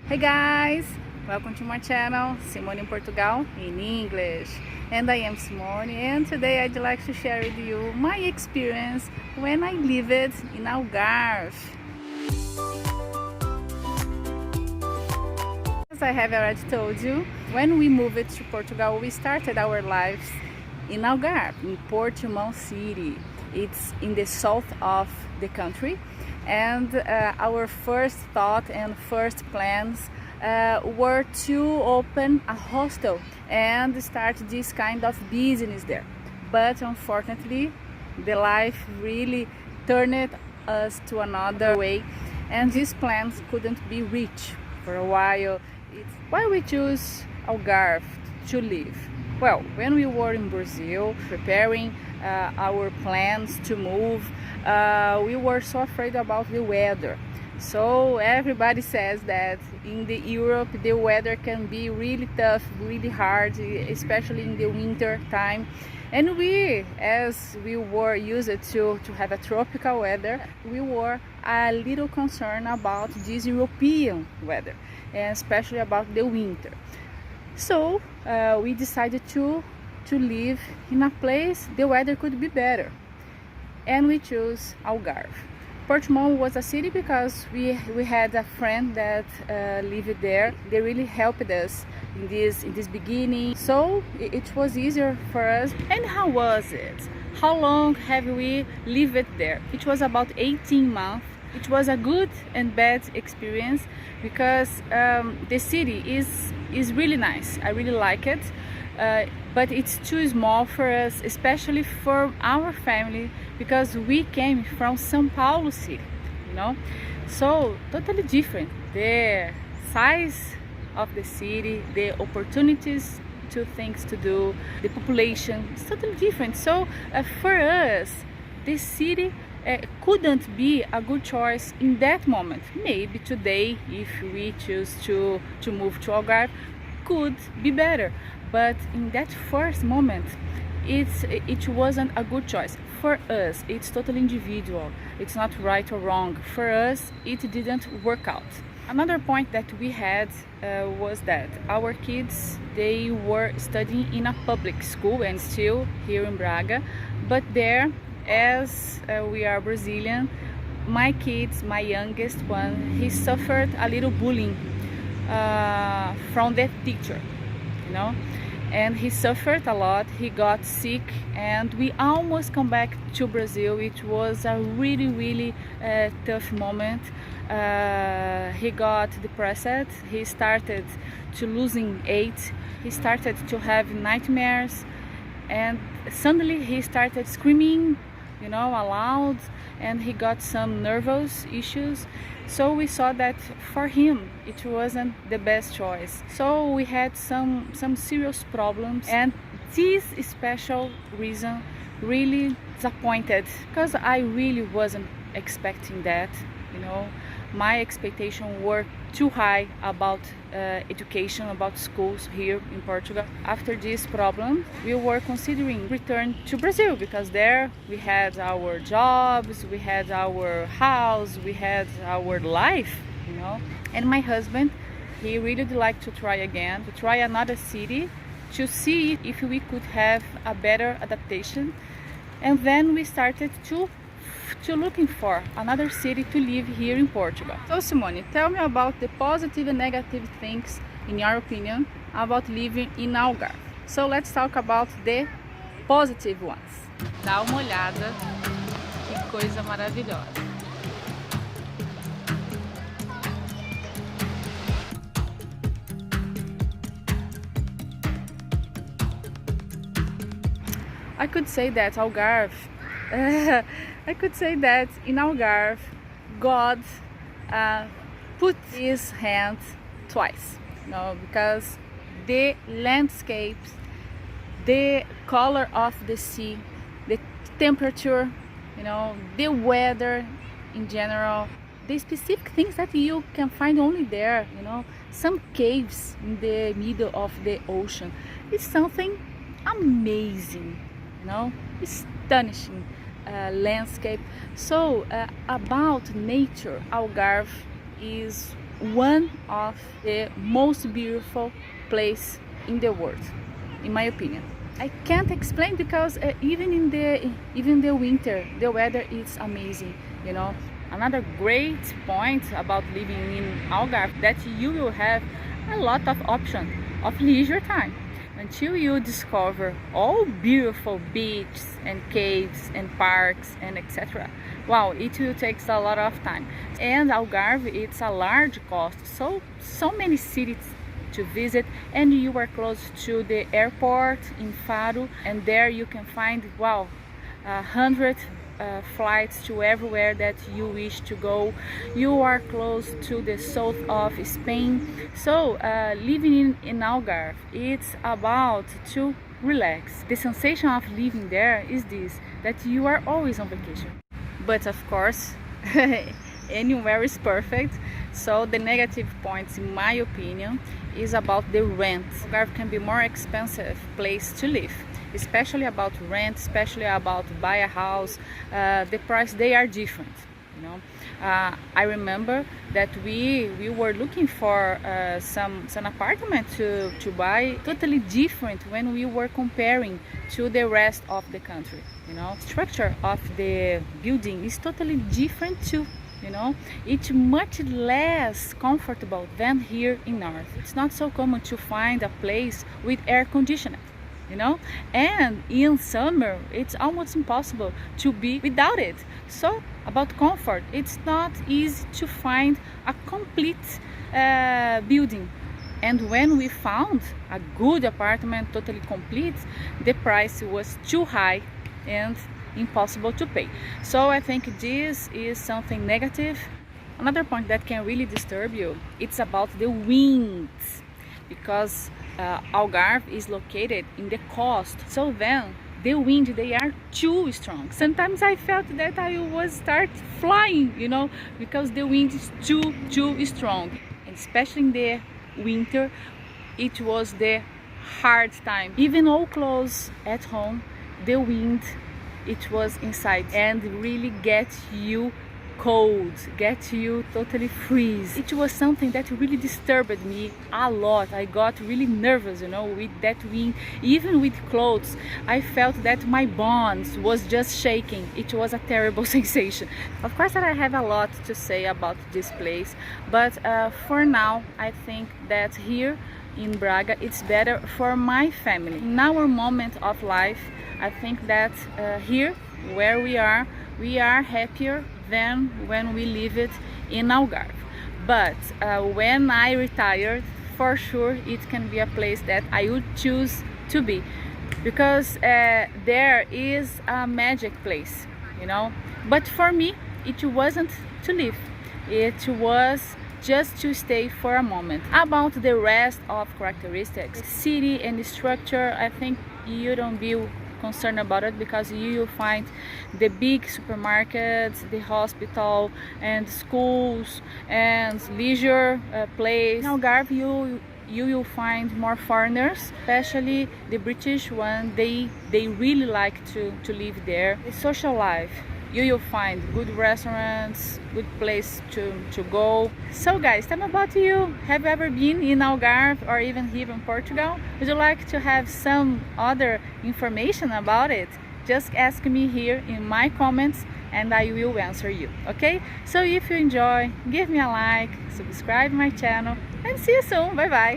Hey guys, welcome to my channel, Simone in Portugal in English. And I am Simone, and today I'd like to share with you my experience when I lived in Algarve. As I have already told you, when we moved to Portugal, we started our lives in Algarve, in Portimão city. It's in the south of the country, and our first thought and first plans were to open a hostel and start this kind of business there. But unfortunately, the life really turned us to another way, and these plans couldn't be reached for a while. It's why we choose Algarve to live. Well, when we were in Brazil preparing our plans to move, we were so afraid about the weather. So everybody says that in the Europe the weather can be really tough, really hard, especially in the winter time. And we, as we were used to have a tropical weather, we were a little concerned about this European weather, and especially about the winter. So we decided to live in a place the weather could be better, and we chose Algarve. Portimão was a city because we had a friend that lived there. They really helped us in this beginning, so it was easier for us. And how was it? How long have we lived there? It was about 18 months. It was a good and bad experience because the city is really nice. I really like it, but it's too small for us, especially for our family, because we came from São Paulo city, so totally different. The size of the city, the opportunities to things to do, the population is totally different. So for us, this city couldn't be a good choice in that moment. Maybe today, if we choose to move to Algarve, could be better, but in that first moment it wasn't a good choice for us. It's totally individual, it's not right or wrong. For us, it didn't work out. Another point that we had was that our kids, they were studying in a public school and still here in Braga, but there, as we are Brazilian, my kids, my youngest one, he suffered a little bullying from the teacher, and he suffered a lot. He got sick, and we almost come back to Brazil. It was a really tough moment. He got depressed. He started to losing weight. He started to have nightmares, and suddenly he started screaming, aloud, and he got some nervous issues. So we saw that for him it wasn't the best choice. So we had some serious problems, and this special reason really disappointed, because I really wasn't expecting that. My expectations were too high about education, about schools here in Portugal. After this problem, we were considering return to Brazil, because there we had our jobs, we had our house, we had our life, And my husband, he really would like to try again, to try another city, to see if we could have a better adaptation. And then we started to looking for another city to live here in Portugal. So Simone, tell me about the positive and negative things, in your opinion, about living in Algarve. So let's talk about the positive ones. Dá uma olhada, que coisa maravilhosa. I could say that Algarve I could say that in Algarve, God put his hand twice, because the landscapes, the color of the sea, the temperature, the weather in general, the specific things that you can find only there, some caves in the middle of the ocean. It's something amazing, astonishing landscape. So about nature, Algarve is one of the most beautiful place in the world, in my opinion. I can't explain because even in the winter, the weather is amazing, you know. Another great point about living in Algarve that you will have a lot of options of leisure time until you discover all beautiful beaches and caves and parks and etc. Wow, it will take a lot of time. And Algarve, it's a large cost, so many cities to visit, and you are close to the airport in Faro, and there you can find, wow, 100 flights to everywhere that you wish to go. You are close to the south of Spain, so living in Algarve, it's about to relax. The sensation of living there is this, that you are always on vacation. But of course anywhere is perfect, so the negative points in my opinion is about the rent. Algarve can be more expensive place to live, especially about rent, especially about buy a house. The price, they are different, you know. I remember that we were looking for some apartment to buy, totally different when we were comparing to the rest of the country, you know. Structure of the building is totally different too, you know. It's much less comfortable than here in North. It's not so common to find a place with air conditioning, you know, and in summer it's almost impossible to be without it. So about comfort, it's not easy to find a complete building. And when we found a good apartment, totally complete, the price was too high and impossible to pay. So I think this is something negative. Another point that can really disturb you, it's about the wind, because Algarve is located in the coast, so then the wind, they are too strong. Sometimes I felt that I was start flying, you know, because the wind is too strong. And especially in the winter, it was the hard time. Even all clothes at home, the wind, it was inside and really get you cold, get you totally freeze. It was something that really disturbed me a lot. I got really nervous, you know, with that wind. Even with clothes, I felt that my bones was just shaking. It was a terrible sensation. Of course that I have a lot to say about this place, but for now I think that here in Braga it's better for my family. In our moment of life, I think that here where we are happier than when we lived in Algarve. But when I retired, for sure it can be a place that I would choose to be, because there is a magic place, you know. But for me, it wasn't to live, it was just to stay for a moment. About the rest of characteristics, city and structure, I think you don't be concerned about it, because you will find the big supermarkets, the hospital and schools and leisure place. In Algarve you will find more foreigners, especially the British one. They really like to live there. The social life, you will find good restaurants, good place to go. So guys, tell me about you. Have you ever been in Algarve or even here in Portugal? Would you like to have some other information about it? Just ask me here in my comments and I will answer you, okay? So if you enjoy, give me a like, subscribe my channel, and see you soon. Bye bye.